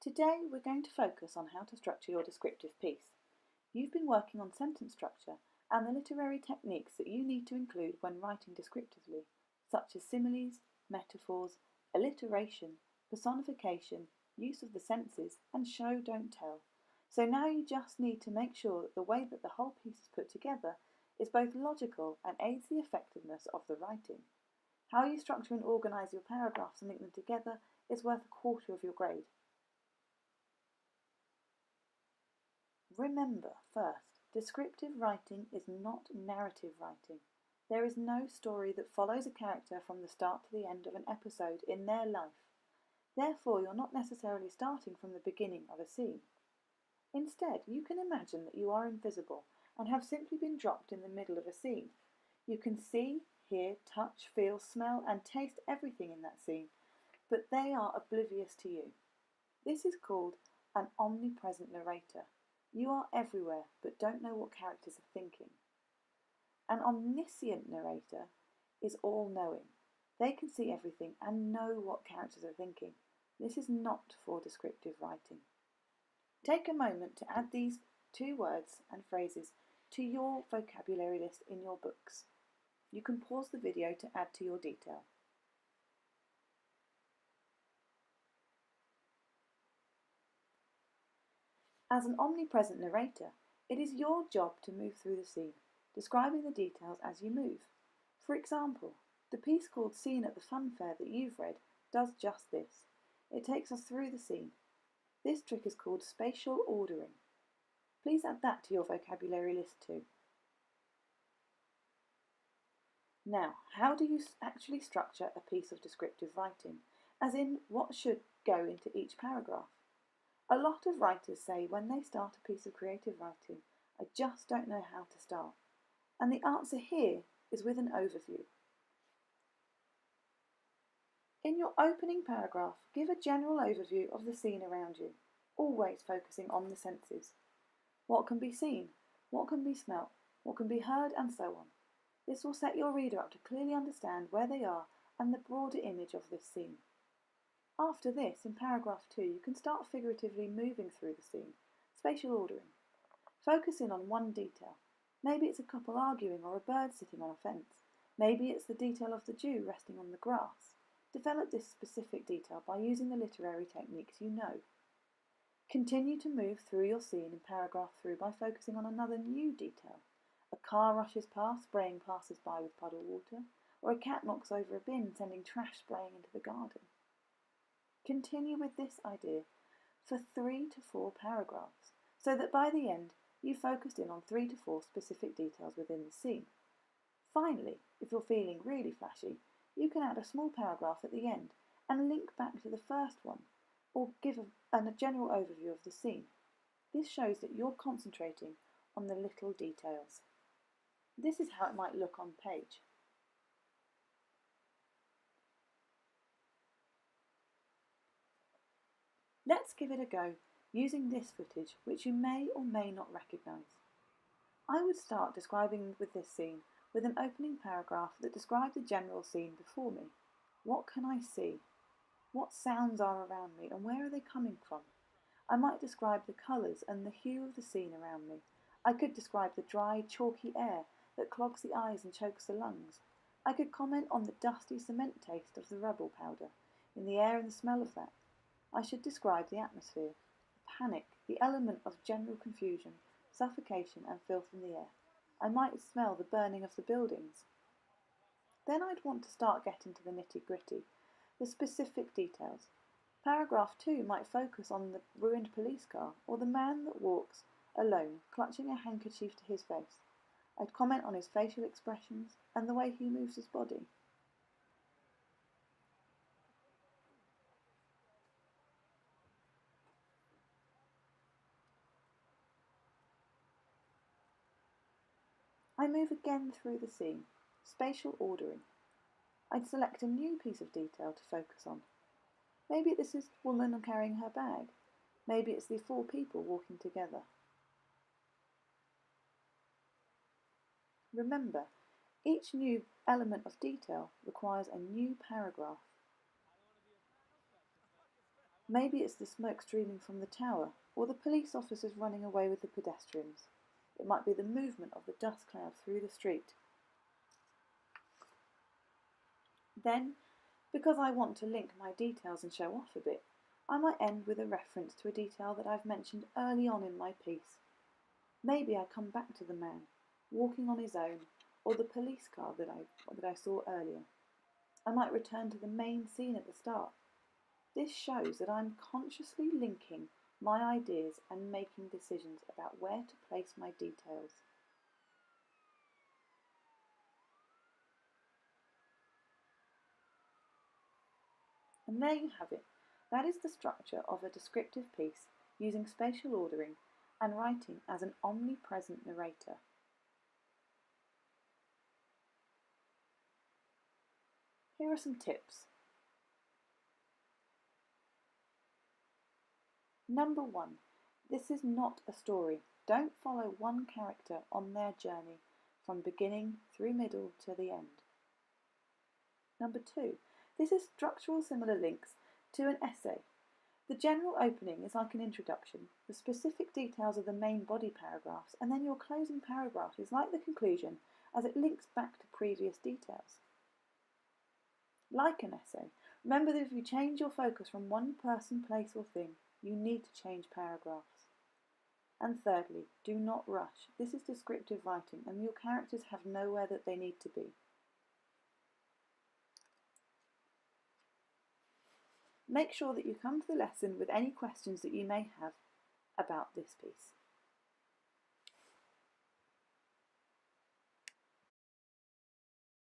Today we're going to focus on how to structure your descriptive piece. You've been working on sentence structure and the literary techniques that you need to include when writing descriptively, such as similes, metaphors, alliteration, personification, use of the senses, and show don't tell. So now you just need to make sure that the way that the whole piece is put together is both logical and aids the effectiveness of the writing. How you structure and organise your paragraphs and link them together is worth a quarter of your grade. Remember, first, descriptive writing is not narrative writing. There is no story that follows a character from the start to the end of an episode in their life. Therefore, you're not necessarily starting from the beginning of a scene. Instead, you can imagine that you are invisible and have simply been dropped in the middle of a scene. You can see, hear, touch, feel, smell, and taste everything in that scene, but they are oblivious to you. This is called an omnipresent narrator. You are everywhere, but don't know what characters are thinking. An omniscient narrator is all-knowing. They can see everything and know what characters are thinking. This is not for descriptive writing. Take a moment to add these two words and phrases to your vocabulary list in your books. You can pause the video to add to your detail. As an omnipresent narrator, it is your job to move through the scene, describing the details as you move. For example, the piece called Scene at the Fun Fair that you've read does just this. It takes us through the scene. This trick is called spatial ordering. Please add that to your vocabulary list too. Now, how do you actually structure a piece of descriptive writing? As in, what should go into each paragraph? A lot of writers say when they start a piece of creative writing, I just don't know how to start. And the answer here is with an overview. In your opening paragraph, give a general overview of the scene around you, always focusing on the senses. What can be seen? What can be smelt? What can be heard? And so on. This will set your reader up to clearly understand where they are and the broader image of this scene. After this, in paragraph 2, you can start figuratively moving through the scene, spatial ordering. Focus in on one detail. Maybe it's a couple arguing or a bird sitting on a fence. Maybe it's the detail of the dew resting on the grass. Develop this specific detail by using the literary techniques you know. Continue to move through your scene in paragraph 3 by focusing on another new detail. A car rushes past, spraying passers-by with puddled water, or a cat knocks over a bin, sending trash spraying into the garden. Continue with this idea for 3 to 4 paragraphs, so that by the end you focused in on 3 to 4 specific details within the scene. Finally, if you're feeling really flashy, you can add a small paragraph at the end and link back to the first one, or give a general overview of the scene. This shows that you're concentrating on the little details. This is how it might look on page. Let's give it a go using this footage, which you may or may not recognise. I would start describing with this scene with an opening paragraph that described the general scene before me. What can I see? What sounds are around me and where are they coming from? I might describe the colours and the hue of the scene around me. I could describe the dry, chalky air that clogs the eyes and chokes the lungs. I could comment on the dusty cement taste of the rubble powder in the air and the smell of that. I should describe the atmosphere, the panic, the element of general confusion, suffocation and filth in the air. I might smell the burning of the buildings. Then I'd want to start getting to the nitty-gritty, the specific details. Paragraph 2 might focus on the ruined police car or the man that walks alone, clutching a handkerchief to his face. I'd comment on his facial expressions and the way he moves his body. I move again through the scene, spatial ordering. I'd select a new piece of detail to focus on. Maybe this is the woman carrying her bag. Maybe it's the 4 people walking together. Remember, each new element of detail requires a new paragraph. Maybe it's the smoke streaming from the tower, or the police officers running away with the pedestrians. It might be the movement of the dust cloud through the street. Then, because I want to link my details and show off a bit, I might end with a reference to a detail that I've mentioned early on in my piece. Maybe I come back to the man, walking on his own, or the police car that I saw earlier. I might return to the main scene at the start. This shows that I'm consciously linking my ideas and making decisions about where to place my details. And there you have it. That is the structure of a descriptive piece using spatial ordering and writing as an omnipresent narrator. Here are some tips. Number 1. This is not a story. Don't follow one character on their journey from beginning through middle to the end. Number 2. This is structural similar links to an essay. The general opening is like an introduction, the specific details of the main body paragraphs, and then your closing paragraph is like the conclusion as it links back to previous details. Like an essay, remember that if you change your focus from one person, place, or thing, you need to change paragraphs. And thirdly, do not rush. This is descriptive writing, and your characters have nowhere that they need to be. Make sure that you come to the lesson with any questions that you may have about this piece.